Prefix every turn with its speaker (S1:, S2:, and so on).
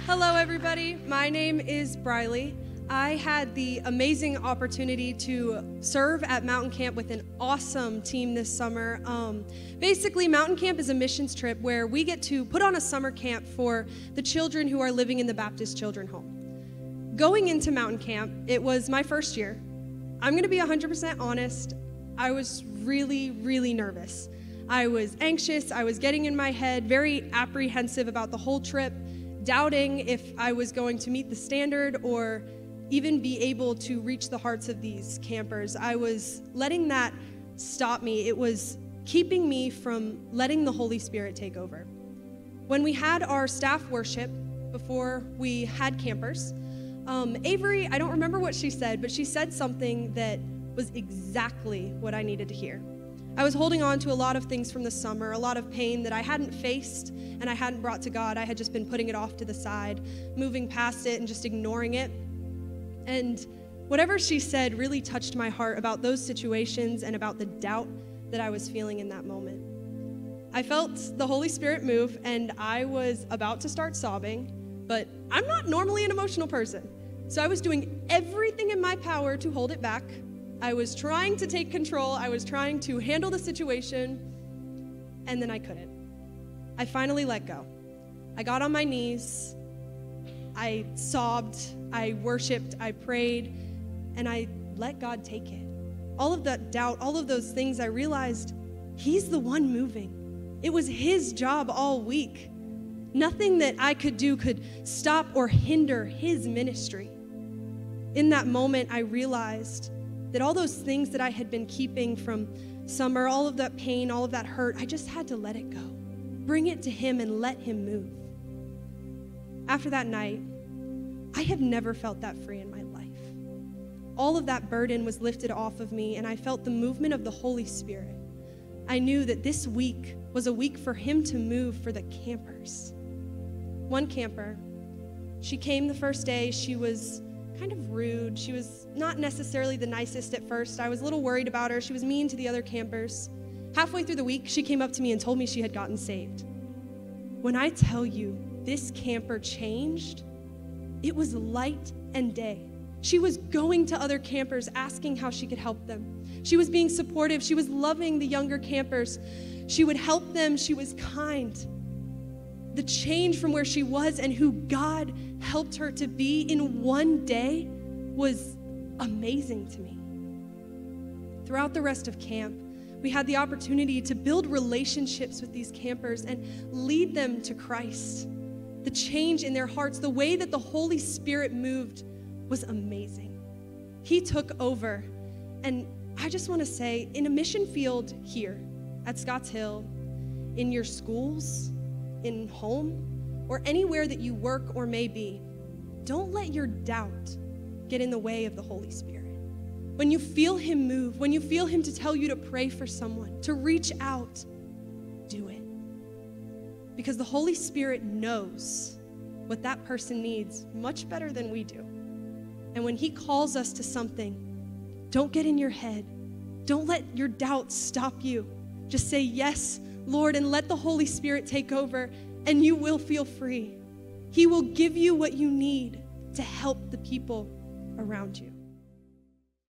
S1: Hello, everybody. My name is Briley. I had the amazing opportunity to serve at Mountain Camp with an awesome team this summer. Basically, Mountain Camp is a missions trip where we get to put on a summer camp for the children who are living in the Baptist Children's Home. Going into Mountain Camp, it was my first year. I'm going to be 100% honest. I was really, really nervous. I was anxious. I was getting in my head, very apprehensive about the whole trip, doubting if I was going to meet the standard or even be able to reach the hearts of these campers. I was letting that stop me. It was keeping me from letting the Holy Spirit take over. When we had our staff worship before we had campers, Avery, I don't remember what she said, but she said something that was exactly what I needed to hear. I was holding on to a lot of things from the summer, a lot of pain that I hadn't faced and I hadn't brought to God. I had just been putting it off to the side, moving past it and just ignoring it. And whatever she said really touched my heart about those situations and about the doubt that I was feeling in that moment. I felt the Holy Spirit move and I was about to start sobbing, but I'm not normally an emotional person. So I was doing everything in my power to hold it back. I was trying to take control. I was trying to handle the situation, and then I couldn't. I finally let go. I got on my knees. I sobbed. I worshiped. I prayed, and I let God take it. All of that doubt, all of those things, I realized He's the one moving. It was His job all week. Nothing that I could do could stop or hinder His ministry. In that moment, I realized that all those things that I had been keeping from summer, all of that pain, all of that hurt, I just had to let it go. Bring it to Him and let Him move. After that night, I have never felt that free in my life. All of that burden was lifted off of me, and I felt the movement of the Holy Spirit. I knew that this week was a week for Him to move for the campers. One camper, she came the first day. She was kind of rude. She was not necessarily the nicest at first. I was a little worried about her. She was mean to the other campers. Halfway through the week, she came up to me and told me she had gotten saved. When I tell you this camper changed, it was light and day. She was going to other campers asking how she could help them. She was being supportive. She was loving the younger campers. She would help them. She was kind. The change from where she was and who God helped her to be in one day was amazing to me. Throughout the rest of camp, we had the opportunity to build relationships with these campers and lead them to Christ. The change in their hearts, the way that the Holy Spirit moved was amazing. He took over. And I just want to say, in a mission field here at Scotts Hill, in your schools, in home, or anywhere that you work or may be, don't let your doubt get in the way of the Holy Spirit. When you feel Him move, when you feel Him to tell you to pray for someone, to reach out, do it. Because the Holy Spirit knows what that person needs much better than we do. And when He calls us to something, don't get in your head. Don't let your doubt stop you. Just say, yes, Lord, and let the Holy Spirit take over, and you will feel free. He will give you what you need to help the people around you.